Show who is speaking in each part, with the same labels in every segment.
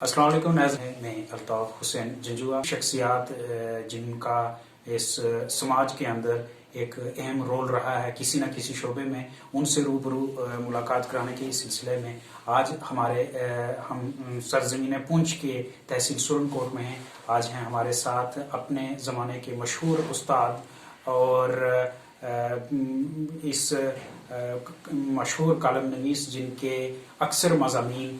Speaker 1: السلام علیکم ناظرین، میں الطاف حسین جنجوعہ شخصیات جن کا اس سماج کے اندر ایک اہم رول رہا ہے کسی نہ کسی شعبے میں، ان سے روبرو ملاقات کرانے کے سلسلے میں آج ہم سرزمین پونچھ کے تحصیل سرن کوٹ میں ہیں۔ آج ہیں ہمارے ساتھ اپنے زمانے کے مشہور استاد اور اس مشہور کالم نویس جن کے اکثر مضامین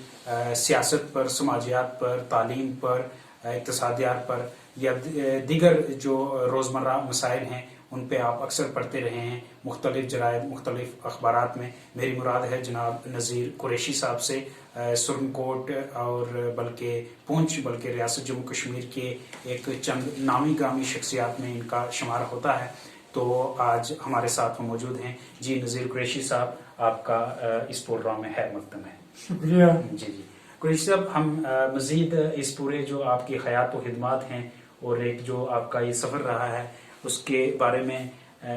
Speaker 1: سیاست پر، سماجیات پر، تعلیم پر، اقتصادیات پر یا دیگر جو روزمرہ مسائل ہیں ان پہ آپ اکثر پڑھتے رہے ہیں مختلف جرائد، مختلف اخبارات میں۔ میری مراد ہے جناب نذیر قریشی صاحب سے، سرن کوٹ اور بلکہ پونچھ بلکہ ریاست جموں کشمیر کے ایک چند نامی گرامی شخصیات میں ان کا شمار ہوتا ہے۔ تو آج ہمارے ساتھ وہ موجود ہیں۔ جی نذیر قریشی صاحب، آپ کا اس پروگرام میں خیر مقدم ہے۔
Speaker 2: شکریہ۔
Speaker 1: جی قریشی صاحب، ہم مزید اس پورے جو آپ کی حیات و خدمات ہیں اور ایک جو آپ کا یہ سفر رہا ہے اس کے بارے میں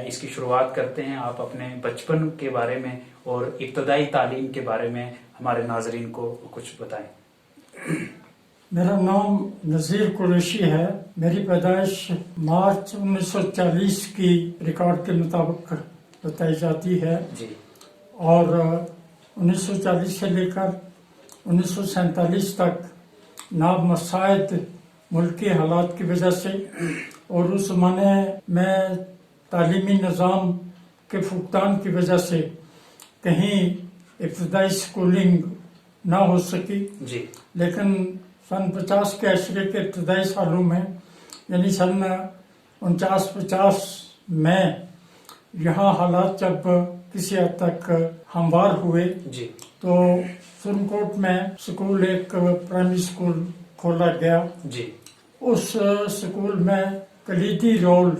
Speaker 1: اس کی شروعات کرتے ہیں۔ آپ اپنے بچپن کے بارے میں اور ابتدائی تعلیم کے بارے میں ہمارے ناظرین کو کچھ بتائیں۔
Speaker 2: میرا نام نذیر قریشی ہے۔ میری پیدائش مارچ 1940 کی ریکارڈ کے مطابق بتائی جاتی ہے
Speaker 1: جی،
Speaker 2: اور 1940 سے لے کر 1947 تک نامساعد ملکی حالات کی وجہ سے اور اس زمانے میں تعلیمی نظام کے فقدان کی وجہ سے کہیں ابتدائی سکولنگ نہ ہو سکی،
Speaker 1: جی،
Speaker 2: لیکن سن 50 کے عشرے کے ابتدائی سالوں میں یعنی سن 49-50 میں یہاں حالات جب کسی حد تک ہموار ہوئے
Speaker 1: جی،
Speaker 2: تو سرن کوٹ میں سکول ایک پرائمری سکول کھولا گیا۔
Speaker 1: جی،
Speaker 2: اس سکول میں کلیدی رول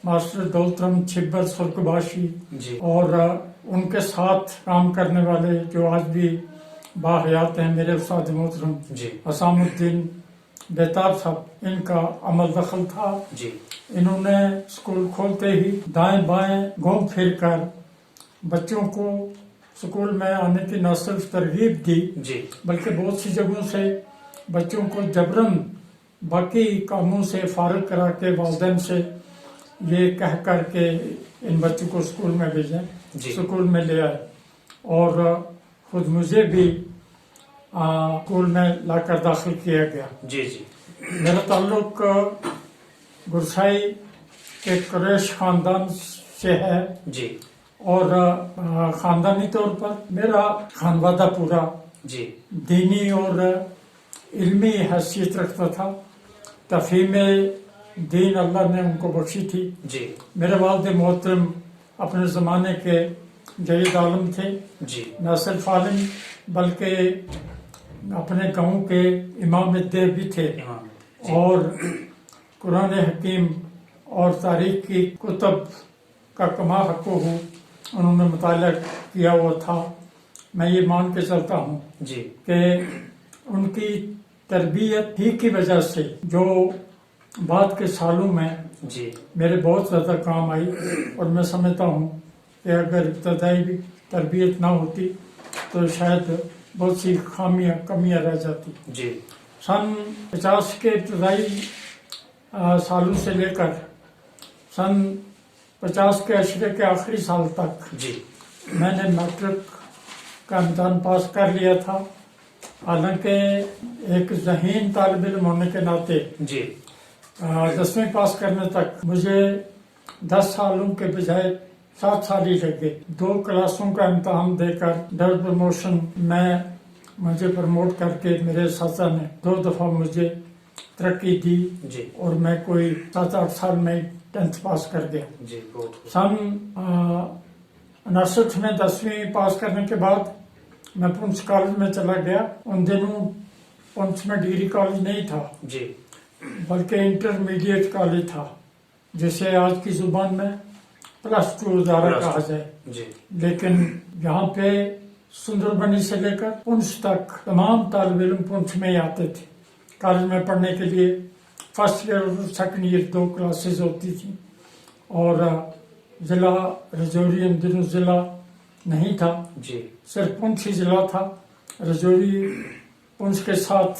Speaker 2: ماسٹر دولترم چھبر سرکباشی
Speaker 1: جی،
Speaker 2: اور ان کے ساتھ کام کرنے والے جو آج بھی باحیات ہیں میرے استاد محترم
Speaker 1: جی،
Speaker 2: حسام الدین بیتاب صاحب، ان کا عمل دخل تھا۔
Speaker 1: جی،
Speaker 2: انہوں نے سکول کھولتے ہی دائیں بائیں گھوم پھر کر بچوں کو سکول میں آنے کی نہ صرف ترغیب دی
Speaker 1: جی،
Speaker 2: بلکہ بہت سی جگہوں سے بچوں کو جبراً باقی کاموں سے فارغ کرا کے والدین سے یہ کہہ کر کے ان بچوں کو سکول میں بھیجیں،
Speaker 1: جی،
Speaker 2: سکول میں لے آئے اور خود مجھے بھی سکول میں لا کر داخل کیا گیا۔
Speaker 1: جی، جی،
Speaker 2: میرا تعلق گرسائی کے قریش خاندان سے ہے
Speaker 1: جی،
Speaker 2: اور خاندانی طور پر میرا خانوادہ پورا
Speaker 1: جی،
Speaker 2: دینی اور علمی حیثیت رکھتا تھا۔ تفہیم دین اللہ نے ان کو بخشی تھی۔
Speaker 1: جی،
Speaker 2: میرے والد محترم اپنے زمانے کے جید عالم تھے،
Speaker 1: جی،
Speaker 2: نہ صرف عالم بلکہ اپنے گاؤں کے امام دیر بھی تھے
Speaker 1: امام،
Speaker 2: اور قرآن حکیم اور تاریخ کی کتب کا کما حق ہو انہوں نے مطالعہ کیا ہوا تھا۔ میں یہ مان کے چلتا ہوں
Speaker 1: جی،
Speaker 2: کہ ان کی تربیت ہی کی وجہ سے جو بعد کے سالوں میں
Speaker 1: جی،
Speaker 2: میرے بہت زیادہ کام آئی، اور میں سمجھتا ہوں کہ اگر ابتدائی تربیت نہ ہوتی تو شاید بہت سی کمیاں رہ جاتی۔
Speaker 1: جی،
Speaker 2: سن 50 کے ابتدائی سالوں سے لے کر سن 50 کے عشرے کے آخری سال تک
Speaker 1: جی،
Speaker 2: میں نے میٹرک کا امتحان پاس کر لیا تھا، حالانکہ ایک ذہین طالب علم ہونے کے ناطے
Speaker 1: جی،
Speaker 2: 10ویں پاس کرنے تک مجھے 10 سالوں کے بجائے 7 سال ہی لگے۔ 2 کلاسوں کا امتحان دے کر ڈبل پروموشن میں مجھے پروموٹ کر کے میرے اساتذہ نے 2 دفعہ مجھے ترقی دی
Speaker 1: جی،
Speaker 2: اور میں کوئی 7-8 سال میں 10th پاس کر گیا۔
Speaker 1: جی، بہت خوب۔
Speaker 2: سن 59 میں 10ویں پاس کرنے کے بعد میں پونچھ کالج میں چلا گیا۔ ان دنوں پونچھ میں ڈگری کالج نہیں تھا
Speaker 1: جی،
Speaker 2: بلکہ انٹرمیڈیٹ کالج تھا، جسے آج کی زبان میں +2 ادارہ کہا جائے۔
Speaker 1: جی،
Speaker 2: لیکن یہاں پہ سندر بنی سے لے کر پونچھ تک تمام طالب علم پونچھ میں ہی آتے تھے کالج میں پڑھنے کے لیے۔ فرسٹ ایئر اور سیکنڈ ایئر 2 کلاسز ہوتی تھیں، اور ضلع رجوری ان دنوں ضلع نہیں تھا،
Speaker 1: جی،
Speaker 2: صرف پونچھ ہی ضلع تھا۔ رجوری پونچھ کے ساتھ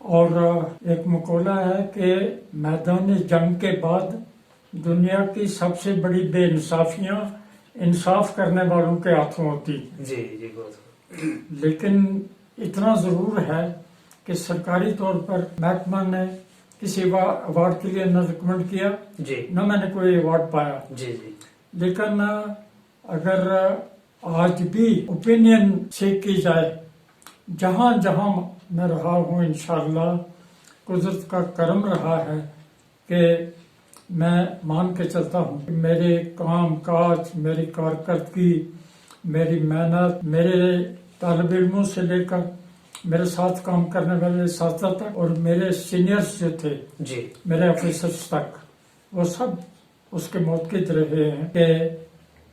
Speaker 2: اور ایک مقولہ ہے کہ میدان جنگ کے بعد دنیا کی سب سے بڑی بے انصافیاں انصاف کرنے والوں کے ہاتھوں ہوتی ہیں.
Speaker 1: جی جی بہت
Speaker 2: لیکن اتنا ضرور ہے کہ سرکاری طور پر محکمہ نے کسی ایوارڈ کے لیے نہ ریکمنڈ کیا
Speaker 1: جی
Speaker 2: نہ میں نے کوئی ایوارڈ پایا.
Speaker 1: جی جی
Speaker 2: لیکن اگر آج بھی اوپینین چیک کی جائے جہاں جہاں میں رہا ہوں انشاءاللہ قدرت کا کرم رہا ہے کہ میں مان کے چلتا ہوں کہ میرے کام کاج میری کارکردگی میری محنت میرے طالب علموں سے لے کر میرے ساتھ کام کرنے والے اساتذہ تک اور میرے سینئرز جو تھے
Speaker 1: جی
Speaker 2: میرے آفیسرز تک وہ سب اس کے موقع رہے ہیں کہ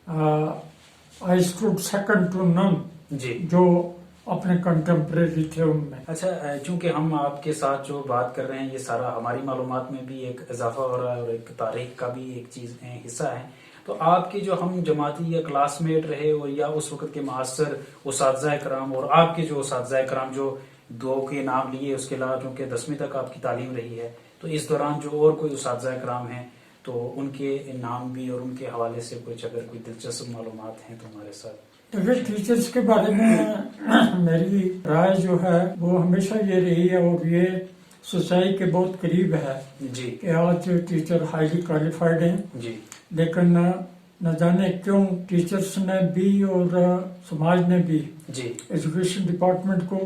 Speaker 2: آئی اسٹوڈ سیکنڈ ٹو نن
Speaker 1: جی.
Speaker 2: جو اپنے کنٹمپریری تھے ان میں.
Speaker 1: اچھا چونکہ ہم آپ کے ساتھ جو بات کر رہے ہیں یہ سارا ہماری معلومات میں بھی ایک اضافہ ہو رہا ہے اور ایک تاریخ کا بھی ایک چیز حصہ ہے. تو آپ کی جو ہم جماعتی یا کلاس میٹ رہے اور یا اس وقت کے معاصر اساتذہ کرام اور آپ کے جو اساتذہ کرام جو دو کے نام لیے اس کے علاوہ چونکہ 10ویں تک آپ کی تعلیم رہی ہے تو اس دوران جو اور کوئی اساتذہ کرام ہیں تو ان کے نام بھی اور ان کے حوالے سے کچھ اگر کوئی دلچسپ معلومات ہیں تو ہمارے ساتھ.
Speaker 2: اگر ٹیچرز کے بارے میں میری رائے جو ہے وہ ہمیشہ یہ رہی ہے اور یہ سچائی کے بہت قریب ہے
Speaker 1: جی
Speaker 2: کہ آج ٹیچر ہائیلی کوالیفائڈ ہیں
Speaker 1: جی
Speaker 2: لیکن نہ جانے کیوں ٹیچرز نے بھی اور سماج نے بھی
Speaker 1: جی
Speaker 2: ایجوکیشن ڈپارٹمنٹ کو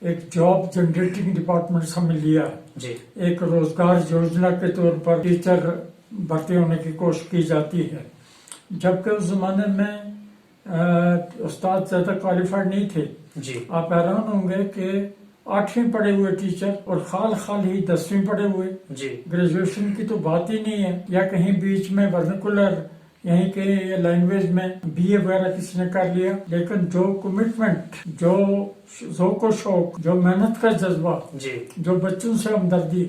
Speaker 2: ایک جاب جنریٹنگ ڈپارٹمنٹ سمجھ لیا ہے.
Speaker 1: جی
Speaker 2: ایک روزگار یوجنا کے طور پر ٹیچر بھرتی ہونے کی کوشش کی جاتی ہے جبکہ اس زمانے میں استاد زیادہ کوالیفائڈ نہیں تھے.
Speaker 1: جی
Speaker 2: آپ حیران ہوں گے کہ 8ویں پڑھے ہوئے ٹیچر اور خال خال ہی 10ویں پڑھے ہوئے
Speaker 1: جی
Speaker 2: گریجویشن کی تو بات ہی نہیں ہے یا کہیں بیچ میں ورنیکولر یہیں کے لینگویج میں بی اے وغیرہ کسی نے کر لیا. لیکن جو کمٹمنٹ جو ذوق و شوق جو محنت کا جذبہ
Speaker 1: جی
Speaker 2: جو بچوں سے ہمدردی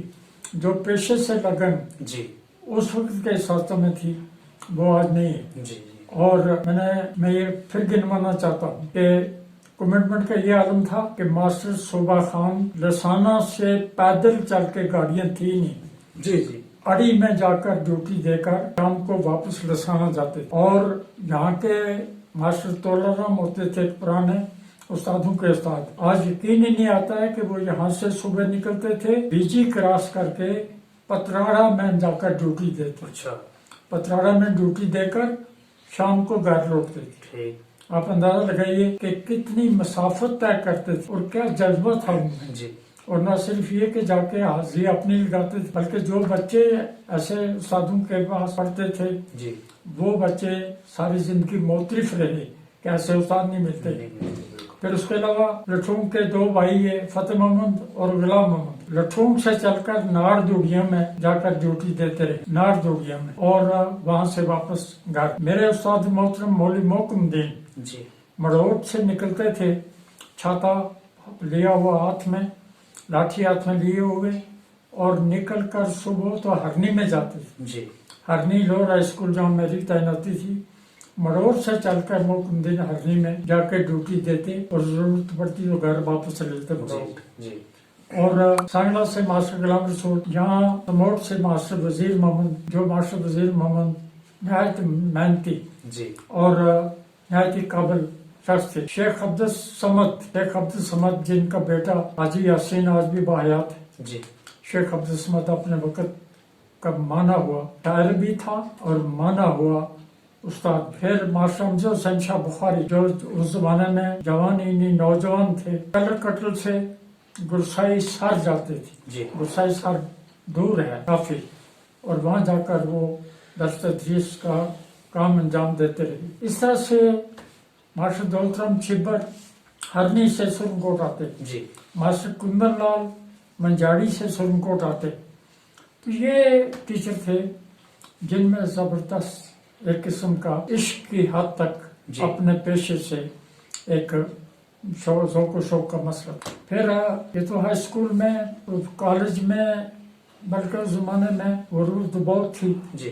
Speaker 2: جو پیشے سے لگن
Speaker 1: جی
Speaker 2: اس وقت کے اساتذہ میں تھی وہ آج نہیں ہے.
Speaker 1: جی
Speaker 2: اور میں یہ پھر گنوانا چاہتا ہوں کہ کمٹمنٹ کا یہ عالم تھا کہ ماسٹر صوبہ خان لسانہ سے پیدل چل کے گاڑیاں تھی نہیں
Speaker 1: جی جی
Speaker 2: اڑی میں جا کر ڈیوٹی دے کر شام کو واپس لسانہ جاتے اور یہاں کے ماسٹر تولا رام ہوتے تھے پرانے استادوں کے استاد. آج یقین ہی نہیں آتا ہے کہ وہ یہاں سے صبح نکلتے تھے بی جی کراس کر کے پتراڑا میں جا کر ڈیوٹی دیتے.
Speaker 1: اچھا
Speaker 2: پتراڑا میں ڈیوٹی دے کر شام کو گھر لوٹتے تھے.
Speaker 1: ٹھیک.
Speaker 2: آپ اندازہ لگائیے کہ کتنی مسافت طے کرتے تھے اور کیا جذبہ تھا ان میں.
Speaker 1: جی
Speaker 2: اور نہ صرف یہ کہ جا کے حاضری اپنی لگاتے تھے بلکہ جو بچے ایسے استادوں کے پاس پڑھتے تھے
Speaker 1: جی
Speaker 2: وہ بچے ساری زندگی موترف رہے کہ ایسے استاد نہیں ملتے. پھر اس کے علاوہ لٹھونگ کے 2 بھائی ہیں فتح محمد اور غلام محمد. لٹھونگ سے چل کر نار دوڑیاں میں جا کر ڈیوٹی دیتے رہے نار دوڑیاں میں اور وہاں سے واپس گھر. میرے استاد محترم مولوی محکم الدین
Speaker 1: جی
Speaker 2: مروٹ سے نکلتے تھے چھاتا لیا ہوا ہاتھ میں لاٹھی ہاتھ میں لیے ہوئے اور نکل کر صبح تو ہرنی میں جاتے تھے.
Speaker 1: جی
Speaker 2: ہرنی لور ہائی اسکول جہاں میری تعیناتی تھی مروڑ سے چل کر محکم الدین ہرنی میں جا کے ڈیوٹی دیتے اور ضرورت پڑتی تو گھر واپس لیتے مروڑ.
Speaker 1: جی
Speaker 2: اور سانگلا سے ماسٹر غلام رسول یہاں سموٹ سے ماسٹر وزیر محمد جو ماسٹر وزیر محمد نہایت محنتی
Speaker 1: جی
Speaker 2: اور نہایت ہی قابل شخص تھے. شیخ عبدالصمد جن کا بیٹا حاجی یاسین آج بھی باحیات ہے.
Speaker 1: جی
Speaker 2: شیخ عبدالصمد اپنے وقت کا مانا ہوا شاعر بھی تھا اور مانا ہوا استاد. پھر ماسٹر حمزہ حسین شاہ بخاری جو اس زمانے میں جوان ہی نہیں نوجوان تھے کلر کٹل سے گرسائی سر جاتے تھے.
Speaker 1: جی
Speaker 2: گرسائی سر دور ہے کافی اور وہاں جا کر وہ درس تدریس کا کام انجام دیتے رہے. اس طرح سے ماسٹر دولت رام چھبر ہرنی سے سرنکوٹ آتے.
Speaker 1: جی
Speaker 2: ماسٹر کندن لال منجاڑی سے سرنکوٹ آتے. تو یہ ٹیچر تھے جن میں زبردست ایک قسم کا عشق کی حد تک
Speaker 1: جی
Speaker 2: اپنے پیشے سے ایک ذوق و شوق کا مسئلہ. پھر یہ تو ہائی اسکول میں کالج میں بلکہ اس زمانے میں ضرورت بہت تھی
Speaker 1: جی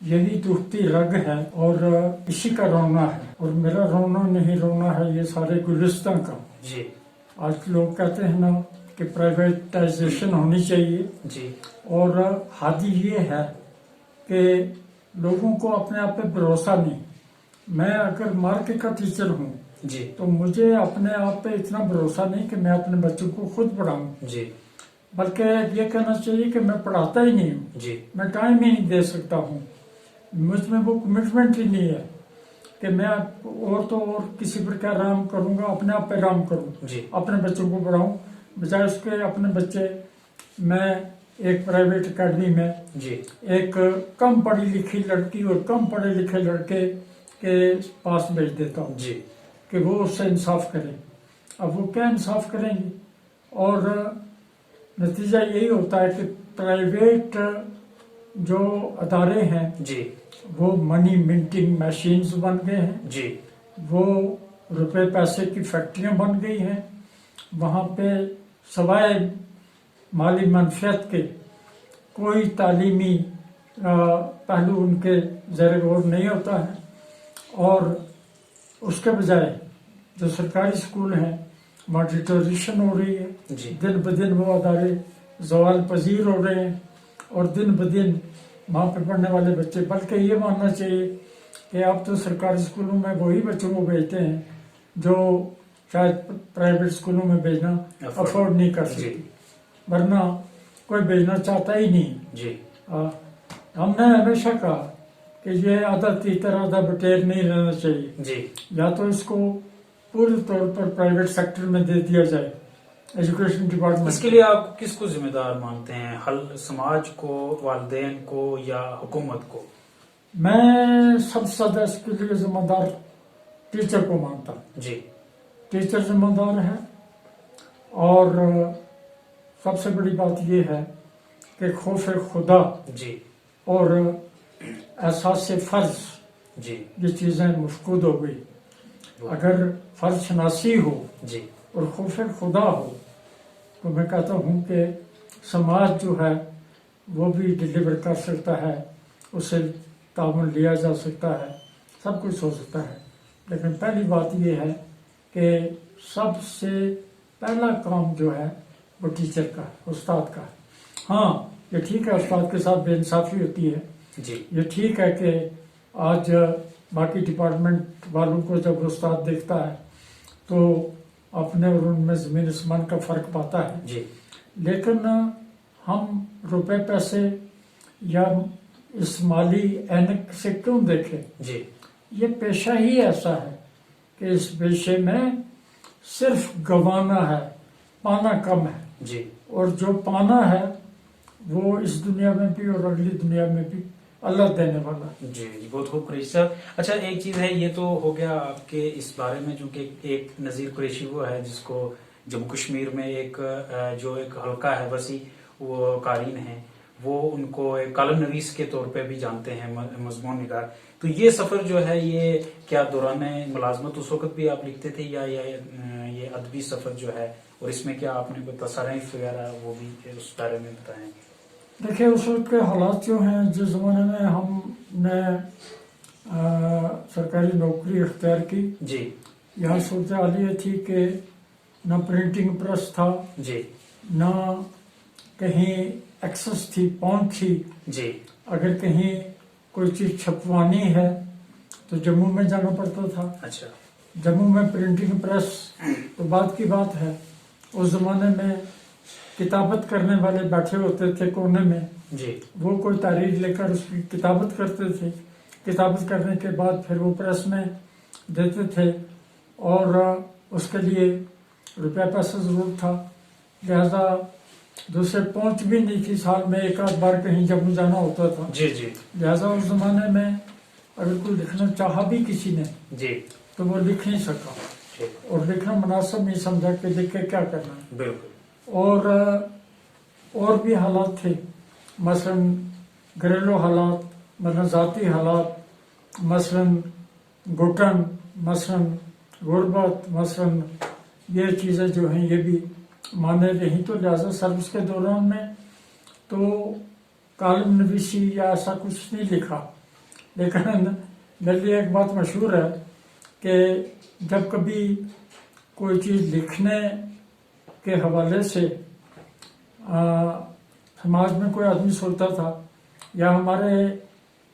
Speaker 2: یہی دکھتی رگ ہے اور اسی کا رونا ہے، اور میرا رونا نہیں رونا ہے یہ سارے گلستان کا.
Speaker 1: جی
Speaker 2: آج لوگ کہتے ہیں نا کہ پرائیویٹائزیشن ہونی چاہیے،
Speaker 1: جی
Speaker 2: اور حادی یہ ہے کہ لوگوں کو اپنے آپ پہ بھروسہ نہیں. میں اگر مارکے کا ٹیچر ہوں
Speaker 1: جی
Speaker 2: تو مجھے اپنے آپ پہ اتنا بھروسہ نہیں کہ میں اپنے بچوں کو خود پڑھاؤں،
Speaker 1: جی
Speaker 2: بلکہ یہ کہنا چاہیے کہ میں پڑھاتا ہی نہیں ہوں،
Speaker 1: جی
Speaker 2: میں ٹائم ہی نہیں دے سکتا ہوں، مجھ میں وہ کمٹمنٹ ہی نہیں ہے کہ میں اور تو اور کسی پر کیا رحم کروں گا، اپنے آپ پہ رحم کروں،
Speaker 1: جی
Speaker 2: اپنے بچوں کو پڑھاؤں. بجائے اس کے اپنے بچے میں ایک پرائیویٹ اکیڈمی میں
Speaker 1: جی
Speaker 2: ایک کم پڑھی لکھی لڑکی اور کم پڑھے لکھے لڑکے کے پاس بھیج دیتا ہوں
Speaker 1: جی
Speaker 2: کہ وہ اس سے انصاف کریں. اب وہ کیا انصاف کریں گے؟ اور نتیجہ یہی ہوتا ہے کہ پرائیویٹ جو ادارے ہیں
Speaker 1: جی
Speaker 2: وہ منی منٹنگ مشینز بن گئے ہیں،
Speaker 1: جی
Speaker 2: وہ روپے پیسے کی فیکٹریاں بن گئی ہیں. وہاں پہ سوائے مالی منفعت کے کوئی تعلیمی پہلو ان کے زیر غور نہیں ہوتا ہے. اور اس کے بجائے جو سرکاری اسکول ہیں وہاں ڈیٹوریشن ہو رہی ہے،
Speaker 1: جی
Speaker 2: دن بدن وہ ادارے زوال پذیر ہو رہے ہیں، اور دن بدن وہاں پہ پڑھنے والے بچے، بلکہ یہ ماننا چاہیے کہ آپ تو سرکاری اسکولوں میں وہی بچوں کو بھیجتے ہیں جو شاید پرائیویٹ اسکولوں میں بھیجنا افورڈ نہیں کر سکتے، ورنہ کوئی بھیجنا چاہتا ہی نہیں.
Speaker 1: جی
Speaker 2: ہم نے ہمیشہ کہا کہ یہ آدھا تیتر آدھا بٹیر نہیں رہنا چاہیے،
Speaker 1: جی
Speaker 2: یا تو اس کو پورے طور پر پرائیویٹ سیکٹر میں دے دیا جائے ایجوکیشن ڈپارٹمنٹ.
Speaker 1: اس کے لیے آپ کس کو ذمہ دار مانتے ہیں؟ حل سماج کو، والدین کو، یا حکومت کو؟
Speaker 2: میں سب سے زیادہ اس کے لیے ذمہ دار ٹیچر کو مانتا ہوں.
Speaker 1: جی
Speaker 2: ٹیچر ذمہ دار ہے، اور سب سے بڑی بات یہ ہے کہ خوف خدا
Speaker 1: جی
Speaker 2: اور احساس فرض،
Speaker 1: جی
Speaker 2: یہ چیزیں مفقود ہو گئی. اگر فرض شناسی ہو
Speaker 1: جی
Speaker 2: اور خوف خدا ہو تو میں کہتا ہوں کہ سماج جو ہے وہ بھی ڈلیور کر سکتا ہے، اسے تعاون لیا جا سکتا ہے، سب کچھ ہو سکتا ہے. لیکن پہلی بات یہ ہے کہ سب سے پہلا کام جو ہے وہ ٹیچر کا، استاد کا. ہاں یہ ٹھیک ہے استاد کے ساتھ بے انصافی ہوتی ہے،
Speaker 1: جی
Speaker 2: یہ ٹھیک ہے کہ آج باقی ڈپارٹمنٹ والوں کو جب استاد دیکھتا ہے تو اپنے اور ان میں زمین آسمان کا فرق پاتا ہے.
Speaker 1: جی
Speaker 2: لیکن ہم روپے پیسے یا اس مالی اینک سے کیوں دیکھیں؟
Speaker 1: جی
Speaker 2: یہ پیشہ ہی ایسا ہے کہ اس پیشے میں صرف گنوانا ہے، پانا کم ہے.
Speaker 1: جی
Speaker 2: اور جو پانا ہے وہ اس دنیا میں بھی اور اگلی دنیا میں بھی اللہ دینے والا.
Speaker 1: جی جی بہت خوب قریشی صاحب. اچھا ایک چیز ہے، یہ تو ہو گیا آپ کے اس بارے میں، جو کہ ایک نذیر قریشی وہ ہے جس کو جموں کشمیر میں ایک جو ایک حلقہ ہے وسیع، وہ قارئین ہیں، وہ ان کو ایک کالم نویس کے طور پہ بھی جانتے ہیں، مضمون نگار. تو یہ سفر جو ہے یہ کیا دوران ملازمت اس وقت بھی آپ لکھتے تھے، یا یہ ادبی سفر جو ہے، اور اس میں کیا آپ نے کوئی تصانیف وغیرہ وہ بھی اس بارے میں بتائیں؟
Speaker 2: دیکھیں اس وقت کے حالات جو ہیں، جس زمانے میں ہم نے سرکاری نوکری اختیار کی،
Speaker 1: جی
Speaker 2: یہاں صورتحال یہ تھی کہ نہ پرنٹنگ پریس تھا،
Speaker 1: جی
Speaker 2: نہ کہیں ایکسس تھی، پہنچ تھی.
Speaker 1: جی
Speaker 2: اگر کہیں کوئی چیز چھپوانی ہے تو جموں میں جانا پڑتا تھا.
Speaker 1: اچھا
Speaker 2: جموں میں پرنٹنگ پریس تو بعد کی بات ہے. اس زمانے میں کتابت کرنے والے بیٹھے ہوتے تھے کونے میں،
Speaker 1: جی
Speaker 2: وہ کوئی تحریر لے کر اس کی کتابت کرتے تھے. کتابت کرنے کے بعد پھر وہ پریس میں دیتے تھے، اور اس کے لیے روپیہ پیسہ ضرور تھا، لہذا دوسرے پہنچ بھی نہیں تھی. سال میں ایک آدھ بار کہیں جموں جانا ہوتا تھا.
Speaker 1: جی جی
Speaker 2: لہذا اس زمانے میں اگر کوئی لکھنا چاہا بھی کسی نے
Speaker 1: جی
Speaker 2: تو وہ لکھ نہیں سکا، اور لکھنا مناسب نہیں سمجھا کہ لکھ کے کیا کرنا ہے.
Speaker 1: بالکل.
Speaker 2: اور بھی حالات تھے، مثلا گھریلو حالات، مثلا ذاتی حالات، مثلا گھٹن، مثلا غربت، مثلا یہ چیزیں جو ہیں یہ بھی مانے رہی. تو لہذا سروس کے دوران میں تو کالم نویسی یا ایسا کچھ نہیں لکھا. لیکن میرے لیے ایک بات مشہور ہے کہ جب کبھی کوئی چیز لکھنے کے حوالے سے سماج میں کوئی آدمی سوچتا تھا یا ہمارے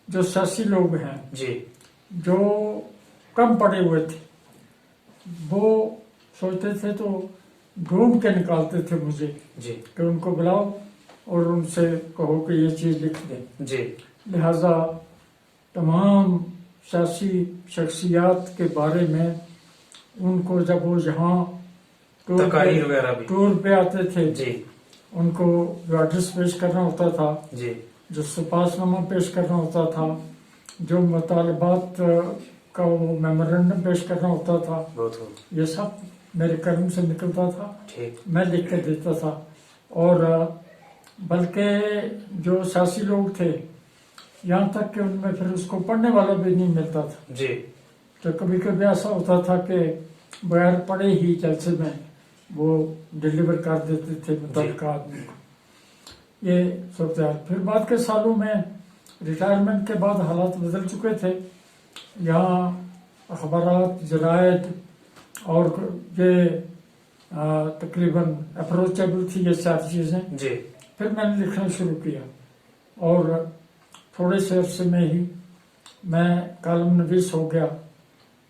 Speaker 2: جو سیاسی لوگ ہیں
Speaker 1: جی
Speaker 2: جو کم پڑھے ہوئے تھے وہ سوچتے تھے تو ڈھونڈ کے نکالتے تھے مجھے
Speaker 1: جی
Speaker 2: کہ ان کو بلاؤ اور ان سے کہو کہ یہ چیز لکھ دیں.
Speaker 1: جی
Speaker 2: لہذا تمام سیاسی شخصیات کے بارے میں ان کو جب وہ یہاں
Speaker 1: تقاریر وغیرہ بھی
Speaker 2: ٹور پہ آتے تھے
Speaker 1: جی
Speaker 2: ان کو جو ایڈریس پیش کرنا ہوتا تھا
Speaker 1: جی
Speaker 2: جو سپاس نامہ پیش کرنا ہوتا تھا جو مطالبات کا وہ میمورنڈم پیش کرنا ہوتا تھا
Speaker 1: بہت خوب
Speaker 2: یہ سب میرے قلم سے نکلتا تھا
Speaker 1: ٹھیک
Speaker 2: میں لکھ کے دیتا تھا. اور بلکہ جو سیاسی لوگ تھے یہاں تک کہ ان میں پھر اس کو پڑھنے والا بھی نہیں ملتا تھا
Speaker 1: جی
Speaker 2: تو کبھی کبھی ایسا ہوتا تھا کہ بغیر پڑھے ہی جلسے میں وہ ڈلیور کر دیتے تھے متعلقہ آدمی کو. یہ صورتحال پھر بعد کے سالوں میں ریٹائرمنٹ کے بعد حالات بدل چکے تھے. یہاں اخبارات جرائد اور یہ تقریباً اپروچیبل تھی یہ ساری چیزیں.
Speaker 1: جی
Speaker 2: پھر میں نے لکھنا شروع کیا اور تھوڑے سے عرصے میں ہی میں کالم نویس ہو گیا.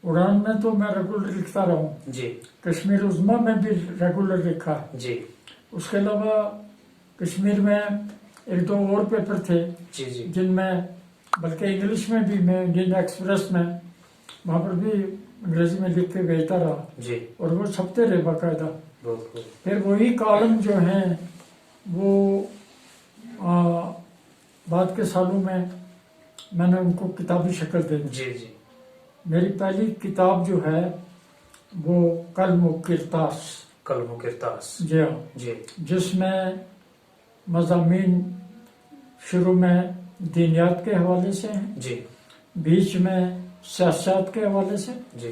Speaker 2: اڑان میں تو میں ریگولر لکھتا رہا ہوں,
Speaker 1: جی
Speaker 2: کشمیر عظمیٰ میں بھی ریگولر لکھا.
Speaker 1: جی
Speaker 2: اس کے علاوہ کشمیر میں ایک دو اور پیپر تھے
Speaker 1: جی جی
Speaker 2: جن میں بلکہ انگلش میں بھی میں انڈین ایکسپریس میں وہاں پر بھی انگریزی میں لکھ کے بھیجتا رہا
Speaker 1: جی
Speaker 2: اور وہ چھپتے رہے باقاعدہ.
Speaker 1: بہت خوب
Speaker 2: پھر وہی کالم جو ہیں وہ بعد کے سالوں میں نے ان کو کتابی شکل دے دی.
Speaker 1: جی جی
Speaker 2: میری پہلی کتاب جو ہے وہ قلم و کرتاس
Speaker 1: قلم و کرتاس
Speaker 2: جی ہاں
Speaker 1: جی
Speaker 2: جس میں مضامین شروع میں دینیات کے حوالے سے ہیں,
Speaker 1: جی
Speaker 2: بیچ میں سیاست کے حوالے سے
Speaker 1: جی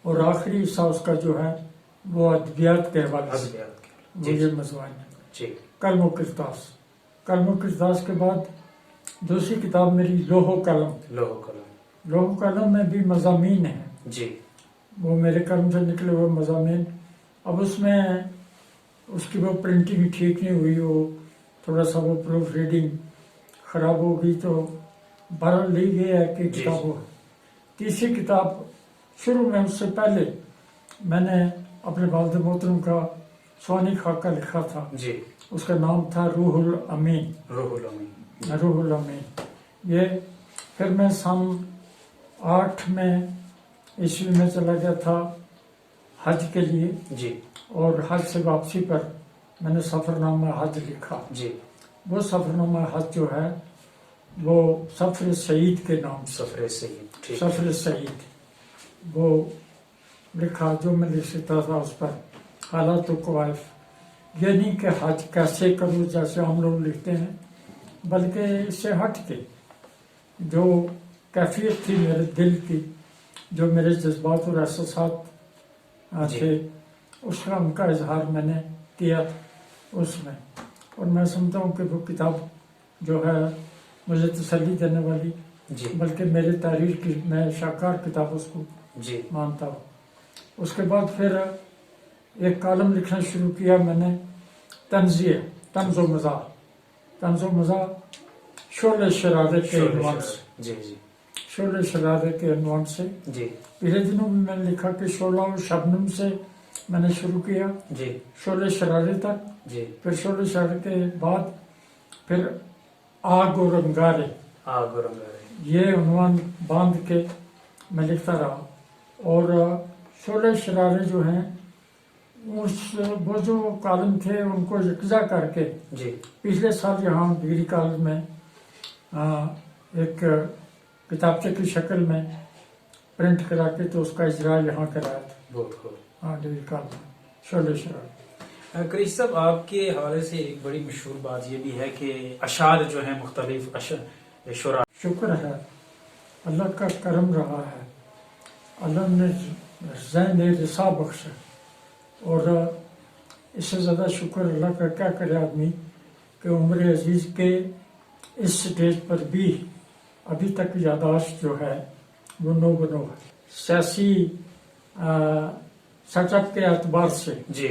Speaker 2: اور آخری حصہ اس کا جو ہے وہ ادبیات کے حوالے سے.
Speaker 1: ادبیات کے
Speaker 2: وہ
Speaker 1: جی
Speaker 2: یہ مضمون ہے
Speaker 1: جی
Speaker 2: قلم و کرتاس. قلم و کرتاس کے بعد دوسری کتاب میری لوح و قلم.
Speaker 1: لوح قلم
Speaker 2: لوح و قلم میں بھی مضامین ہیں
Speaker 1: جی
Speaker 2: وہ میرے قلم سے نکلے ہوئے مضامین. اب اس میں اس کی وہ پرنٹنگ ٹھیک نہیں ہوئی, وہ تھوڑا سا وہ پروف ریڈنگ خراب ہو گئی تو بہرحال لی گئی ہے کہ
Speaker 1: جی.
Speaker 2: کتاب ہو. تیسری کتاب شروع میں اس سے پہلے میں نے اپنے والد محترم کا سوانی خاکہ لکھا تھا.
Speaker 1: جی
Speaker 2: اس کا نام تھا روح الامین.
Speaker 1: روح الامین
Speaker 2: روح الامین. یہ پھر میں سن 8 میں عیسوی میں چلا گیا تھا حج کے لیے
Speaker 1: جی
Speaker 2: اور حج سے واپسی پر میں نے سفر نامہ حج لکھا.
Speaker 1: جی
Speaker 2: وہ سفر نامہ حج جو ہے وہ سفر سعید کے نام سے
Speaker 1: سفر سعید ٹھیک
Speaker 2: سفر سعید وہ لکھا جو میں لکھ سکتا تھا اس پر حالات و قوائف. یہ نہیں کہ حج کیسے کروں جیسے ہم لوگ لکھتے ہیں, بلکہ اس سے ہٹ کے جو کیفیت تھی میرے دل کی, جو میرے جذبات اور احساسات تھے, اس کا ان کا اظہار میں نے کیا اس میں. اور میں سمجھتا ہوں کہ وہ کتاب جو ہے مجھے تسلی دینے والی,
Speaker 1: جی
Speaker 2: بلکہ میرے تحریر کی میں شاہکار کتاب اس کو
Speaker 1: جی
Speaker 2: مانتا ہوں. اس کے بعد پھر ایک کالم لکھنا شروع کیا میں نے, طنزیہ طنز و مزاح. طنز و مزاح شعلہ شرارے کے عنوان سے.
Speaker 1: جی جی
Speaker 2: شعلہ شرارے کے عنوان سے
Speaker 1: جی
Speaker 2: پچھلے دنوں میں میں نے لکھا کہ شعلہ و شبنم سے میں نے شروع کیا
Speaker 1: جی
Speaker 2: شعلہ شرارے تک.
Speaker 1: جی
Speaker 2: پھر شعلہ شرارے کے بعد پھر آگ اور انگارے
Speaker 1: آگ اور انگارے
Speaker 2: یہ عنوان باندھ کے میں لکھتا رہا. اور شعلہ شرارے جو ہیں وہ جو کالم تھے ان کو یکجا کر کے
Speaker 1: جی
Speaker 2: پچھلے سال یہاں ڈگری کالج میں ایک کتابچے کی شکل میں پرنٹ کرا کے تو اس کا اجرا یہاں کرایا تھا.
Speaker 1: بہت خوب.
Speaker 2: ہاں ڈگری کالج میں شعلہ شرارے.
Speaker 1: قریشی صاحب آپ کے حوالے سے ایک بڑی مشہور بات یہ بھی ہے کہ اشعار جو ہیں مختلف شعراء.
Speaker 2: شکر ہے اللہ کا کرم رہا ہے, اللہ نے ذہن رسا بخشا, اور اس سے زیادہ شکر اللہ کا کیا کرے آدمی کہ عمر عزیز کے اس سٹیج پر بھی ابھی تک یاداشت جو ہے وہ نو بنو ہے. سیاسی سیٹ اپ کے اعتبار سے
Speaker 1: جی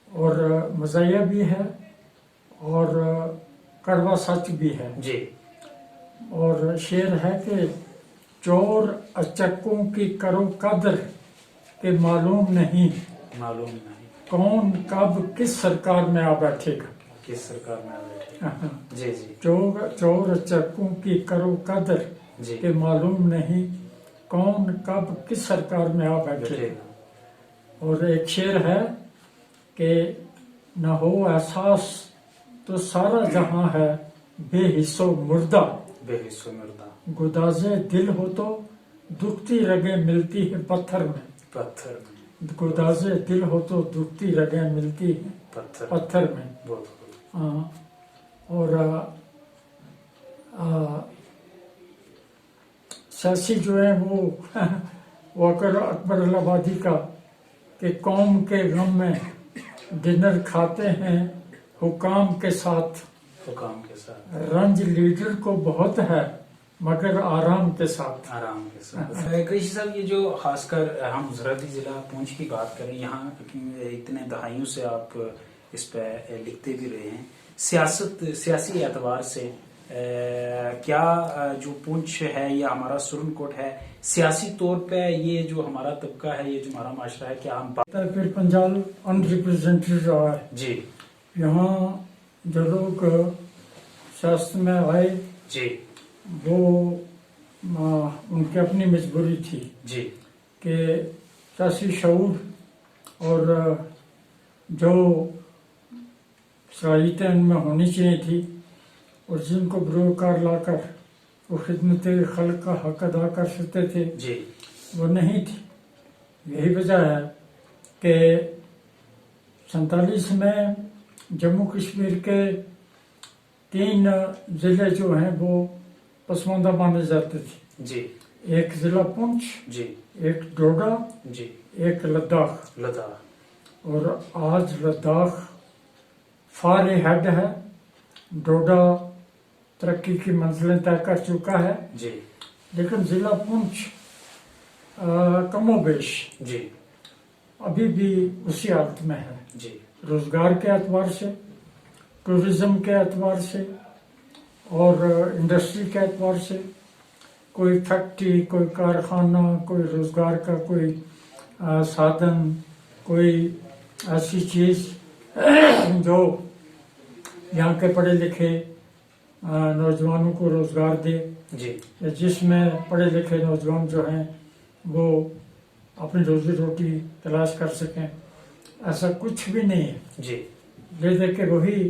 Speaker 2: اور مزاحیہ بھی ہے اور کڑوا سچ بھی ہے.
Speaker 1: جی
Speaker 2: اور شعر ہے کہ چور اچکوں کی کرو قدر کہ معلوم نہیں
Speaker 1: معلوم نہیں
Speaker 2: کون کب کس سرکار میں آ بیٹھے گا.
Speaker 1: کس سرکار میں آ بیٹھے. جی جی
Speaker 2: چور اچکوں کی کرو قدر
Speaker 1: جی
Speaker 2: کہ معلوم نہیں کون کب کس سرکار میں آ بیٹھے
Speaker 1: بیٹھے
Speaker 2: گا.
Speaker 1: گا.
Speaker 2: اور ایک شعر ہے کہ نہ ہو احساس تو سارا جہاں ہے بے حس و مردہ.
Speaker 1: بے حس و مردہ.
Speaker 2: گداز دل ہو تو دکھتی رگیں ملتی ہیں پتھر میں.
Speaker 1: پتھر میں.
Speaker 2: گداز دل ہو تو دکھتی رگیں ملتی ہیں پتھر میں.
Speaker 1: بہت
Speaker 2: ہاں. اور سیاسی جو ہے وہ اکبر الہآبادی کا کہ قوم کے غم میں ڈنر کھاتے ہیں حکام کے ساتھ.
Speaker 1: حکام کے ساتھ.
Speaker 2: رنج لیڈر کو بہت ہے مگر آرام کے ساتھ.
Speaker 1: آرام کے ساتھ. قریشی صاحب یہ جو خاص کر ہم سرحدی ضلع پونچھ کی بات کریں یہاں اتنے دہائیوں سے آپ اس پہ لکھتے بھی رہے ہیں. سیاسی اعتبار سے کیا جو پونچھ ہے یا ہمارا سرن کوٹ ہے سیاسی طور پہ یہ جو ہمارا طبقہ ہے یہ جو ہمارا معاشرہ ہے کیا ہم
Speaker 2: پھر پنجاب ان ریپرزینٹیڈ رہا ہے.
Speaker 1: جی
Speaker 2: یہاں جو لوگ سیاست میں آئے
Speaker 1: جی
Speaker 2: وہ ان کی اپنی مجبوری تھی
Speaker 1: جی
Speaker 2: کہ سیاسی شعور اور جو صلاحیتیں ان میں ہونی چاہیے تھی اور جن کو بروکار لا کر وہ خدمت خلق کا حق ادا کر سکتے تھے
Speaker 1: جی
Speaker 2: وہ نہیں تھی. یہی وجہ ہے کہ 47 میں جموں کشمیر کے 3 ضلع جو ہیں وہ پسماندہ مانے جاتے تھے.
Speaker 1: جی
Speaker 2: ایک ضلع پونچھ,
Speaker 1: جی
Speaker 2: ایک ڈوڈا,
Speaker 1: جی
Speaker 2: ایک لداخ.
Speaker 1: لداخ.
Speaker 2: اور آج لداخ فار ہیڈ ہے, ڈوڈا ترقی کی منزلیں طے کر چکا ہے,
Speaker 1: جی
Speaker 2: لیکن ضلع پونچھ کم و بیش
Speaker 1: جی
Speaker 2: ابھی بھی اسی حالت میں ہے.
Speaker 1: جی
Speaker 2: روزگار کے اعتبار سے, ٹورزم کے اعتبار سے اور انڈسٹری کے اعتبار سے کوئی فیکٹری, کوئی کارخانہ, کوئی روزگار کا کوئی سادھن, کوئی ایسی چیز جو یہاں کے پڑھے لکھے نوجوانوں کو روزگار دے,
Speaker 1: جی
Speaker 2: جس میں پڑھے لکھے نوجوان جو ہیں وہ اپنی روزی روٹی تلاش کر سکیں, ایسا کچھ بھی نہیں ہے.
Speaker 1: جی
Speaker 2: لے دے کے وہی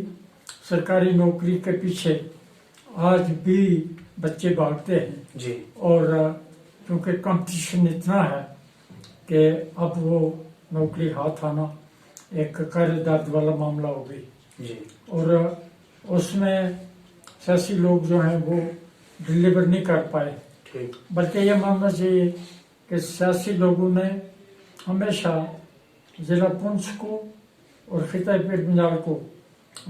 Speaker 2: سرکاری نوکری کے پیچھے آج بھی بچے بھاگتے ہیں.
Speaker 1: جی
Speaker 2: اور کیونکہ کمپٹیشن اتنا ہے کہ اب وہ نوکری ہاتھ آنا ایک کر درد والا معاملہ ہو گئی.
Speaker 1: جی
Speaker 2: اور اس میں سیاسی لوگ جو ہیں وہ ڈلیور نہیں کر پائے.
Speaker 1: ٹھیک.
Speaker 2: بلکہ یہ ماننا چاہیے کہ سیاسی لوگوں نے ہمیشہ ضلع پونچھ کو اور خطہ پیر پنجاب کو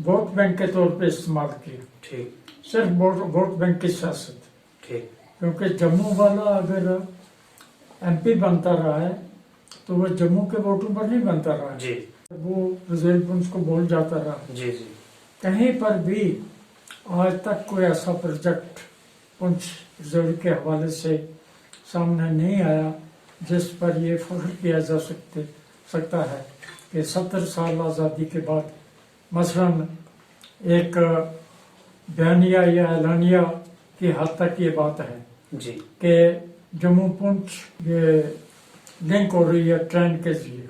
Speaker 2: ووٹ بینک کے طور پہ استعمال کیا.
Speaker 1: ٹھیک.
Speaker 2: صرف ووٹ بینک کی سیاست.
Speaker 1: ٹھیک.
Speaker 2: کیونکہ جموں والا اگر ایم پی بنتا رہا ہے تو وہ جموں کے ووٹوں پر نہیں بنتا رہا.
Speaker 1: جی
Speaker 2: وہ وزیر پونچھ کو بول جاتا رہا.
Speaker 1: جی جی
Speaker 2: کہیں پر بھی آج تک کوئی ایسا پروجیکٹ پونچھ ریزرو کے حوالے سے سامنے نہیں آیا جس پر یہ فخر کیا جا سکتا ہے کہ 70 سال آزادی کے بعد مثلا ایک بیانیہ یا اعلانیہ کی حد تک یہ بات ہے
Speaker 1: جی
Speaker 2: کہ جموں پونچھ یہ لنک ہو رہی ہے ٹرین کے ذریعے,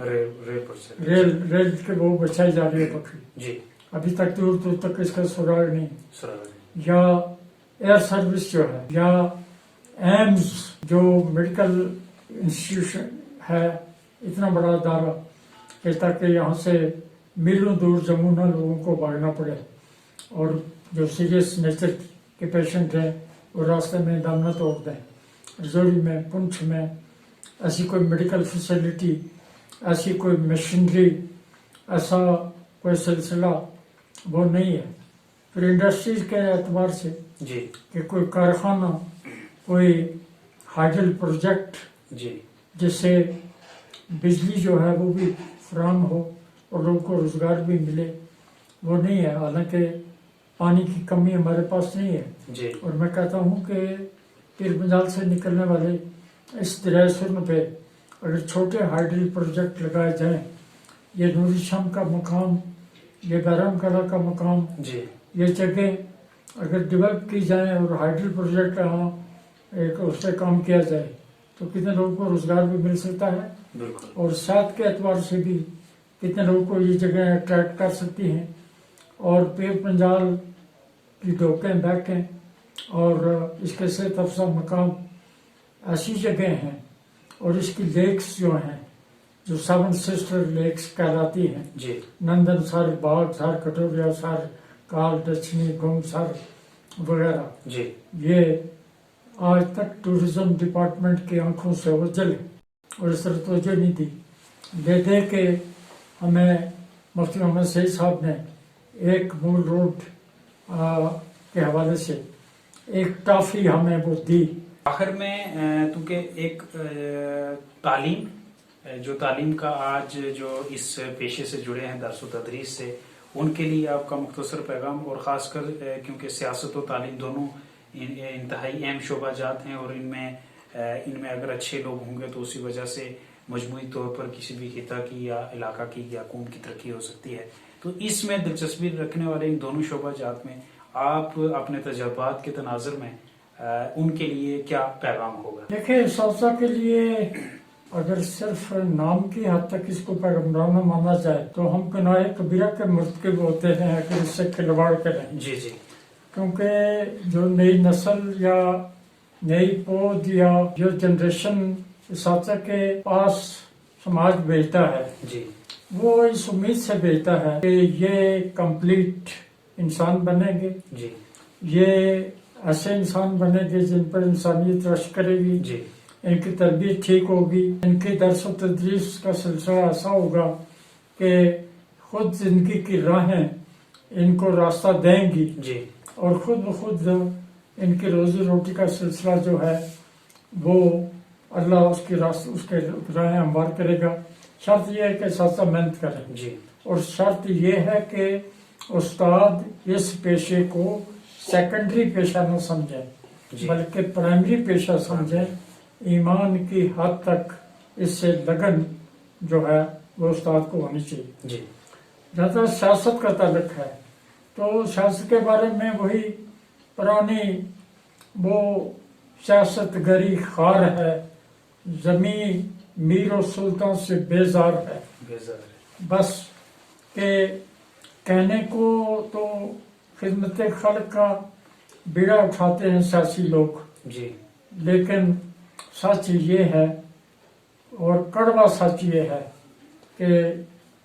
Speaker 2: ریل کے وہ بچائی جا رہی ہے بکری.
Speaker 1: جی
Speaker 2: ابھی تک دور دور تک اس کا سراغ نہیں.
Speaker 1: سراغ.
Speaker 2: یا ایئر سروس جو ہے, یا ایمز جو میڈیکل انسٹیٹیوشن ہے, اتنا بڑا ادارہ کہ تاکہ یہاں سے میلوں دور جموں نہ لوگوں کو بھاگنا پڑے, اور جو سیریس نیچر کے پیشنٹ ہیں وہ راستے میں دم نہ توڑ دیں. رجوری میں, پونچھ میں ایسی کوئی میڈیکل فیسلٹی, ایسی کوئی مشینری, ایسا کوئی سلسلہ وہ نہیں ہے. پھر انڈسٹریز کے اعتبار سے
Speaker 1: جی
Speaker 2: کہ کوئی کارخانہ، کوئی ہائیڈل پروجیکٹ
Speaker 1: جی
Speaker 2: جس سے بجلی جو ہے وہ بھی فراہم ہو اور لوگوں کو روزگار بھی ملے، وہ نہیں ہے. حالانکہ پانی کی کمی ہمارے پاس نہیں ہے.
Speaker 1: جی
Speaker 2: اور میں کہتا ہوں کہ پیر پنجال سے نکلنے والے اس دریائے سرن پہ اگر چھوٹے ہائیڈل پروجیکٹ لگائے جائیں، یہ نوری شام کا مقام، یہ بیرم کلا کا مقام،
Speaker 1: جی
Speaker 2: یہ جگہ اگر ڈیولپ کی جائیں اور ہائیڈل پروجیکٹ یہاں ایک اس پہ کام کیا جائے تو کتنے لوگوں کو روزگار بھی مل سکتا ہے.
Speaker 1: بالکل.
Speaker 2: اور صحت کے اعتبار سے بھی کتنے لوگوں کو یہ جگہ اٹریکٹ کر سکتی ہیں. اور پیر پنجال کی ڈوکیں بیکیں اور اس کے صحت افزا مقام ایسی جگہ ہیں، اور اس کی لیکس جو ہیں جو 7 سسٹر لیکس کہلاتی ہیں،
Speaker 1: جی
Speaker 2: نندن سر، باغ سر، کٹوریا سر، کال دچنی، گنگ سر وغیرہ،
Speaker 1: جی
Speaker 2: یہ آج تک ٹورزم ڈپارٹمنٹ کی آنکھوں سے اوجھل ہے اور اس طرح توجہ نہیں دی. دے کے ہمیں مفتی محمد سعید صاحب نے ایک مول روڈ کے حوالے سے ایک ٹافی ہمیں وہ دی.
Speaker 1: آخر میں کیونکہ ایک تعلیم جو تعلیم کا آج جو اس پیشے سے جڑے ہیں درس و تدریس سے، ان کے لیے آپ کا مختصر پیغام، اور خاص کر کیونکہ سیاست و تعلیم دونوں انتہائی اہم شعبہ جات ہیں، اور ان میں اگر اچھے لوگ ہوں گے تو اسی وجہ سے مجموعی طور پر کسی بھی خطہ کی یا علاقہ کی یا قوم کی ترقی ہو سکتی ہے. تو اس میں دلچسپی رکھنے والے ان دونوں شعبہ جات میں آپ اپنے تجربات کے تناظر میں ان کے لیے کیا پیغام ہوگا؟
Speaker 2: دیکھیں، اساتذہ کے لیے اگر صرف نام کی حد تک اس کو پیغمبرانہ مانا جائے تو ہم گناہ کبیرہ کے مرتکب ہوتے ہیں اگر اس سے کھلواڑ کریں.
Speaker 1: جی جی.
Speaker 2: کیونکہ جو نئی نسل یا نئی پود یا جو جنریشن اساتذہ کے پاس سماج بھیجتا ہے،
Speaker 1: جی
Speaker 2: وہ اس امید سے بھیجتا ہے کہ یہ کمپلیٹ انسان بنیں گے،
Speaker 1: جی
Speaker 2: یہ ایسے انسان بنیں گے جن پر انسانیت رشک کرے گی،
Speaker 1: جی
Speaker 2: ان کی تربیت ٹھیک ہوگی، ان کی درس و تدریس کا سلسلہ ایسا ہوگا کہ خود زندگی کی راہیں ان کو راستہ دیں گی،
Speaker 1: جی
Speaker 2: اور خود بخود ان کی روزی روٹی کا سلسلہ جو ہے وہ اللہ اس کے راہیں ہموار کرے گا. شرط یہ ہے کہ اساتذہ محنت کریں،
Speaker 1: جی.
Speaker 2: اور شرط یہ ہے کہ استاد اس پیشے کو سیکنڈری پیشہ نہ سمجھیں
Speaker 1: جی.
Speaker 2: بلکہ پرائمری پیشہ سمجھیں. ایمان کی حد تک اس سے لگن جو ہے وہ استاد کو ہونی چاہیے.
Speaker 1: جی.
Speaker 2: جہاں تک سیاست کا تعلق ہے تو سیاست کے بارے میں وہی پرانی وہ سیاست گری خار ہے، زمین میر و سلطان سے بیزار ہے. بس کہ کہنے کو تو خدمت خلق کا بیڑا اٹھاتے ہیں سیاسی لوگ،
Speaker 1: جی.
Speaker 2: لیکن سچ یہ ہے اور کڑوا سچ یہ ہے کہ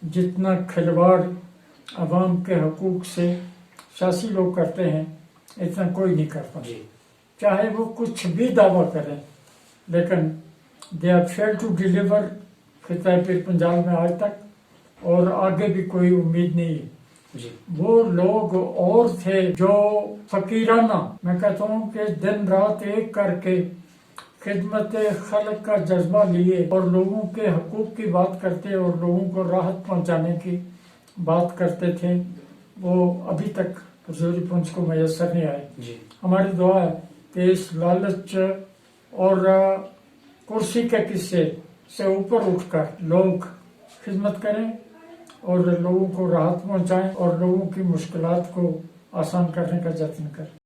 Speaker 2: جتنا کھلواڑ عوام کے حقوق سے سیاسی لوگ کرتے ہیں اتنا کوئی نہیں کرتا.
Speaker 1: جی.
Speaker 2: چاہے وہ کچھ بھی دعویٰ کریں، لیکن they are fail to deliver خطہ پیر پنجال میں آج تک، اور آگے بھی کوئی امید نہیں ہے.
Speaker 1: جی.
Speaker 2: وہ لوگ اور تھے جو فقیرانہ، میں کہتا ہوں کہ دن رات ایک کر کے خدمت خلق کا جذبہ لیے اور لوگوں کے حقوق کی بات کرتے اور لوگوں کو راحت پہنچانے کی بات کرتے تھے. وہ ابھی تک حضوری پنچ کو میسر نہیں آئے.
Speaker 1: جی.
Speaker 2: ہماری دعا ہے کہ اس لالچ اور کرسی کے قصے سے اوپر اٹھ کر لوگ خدمت کریں اور لوگوں کو راحت پہنچائیں اور لوگوں کی مشکلات کو آسان کرنے کا جتن کریں.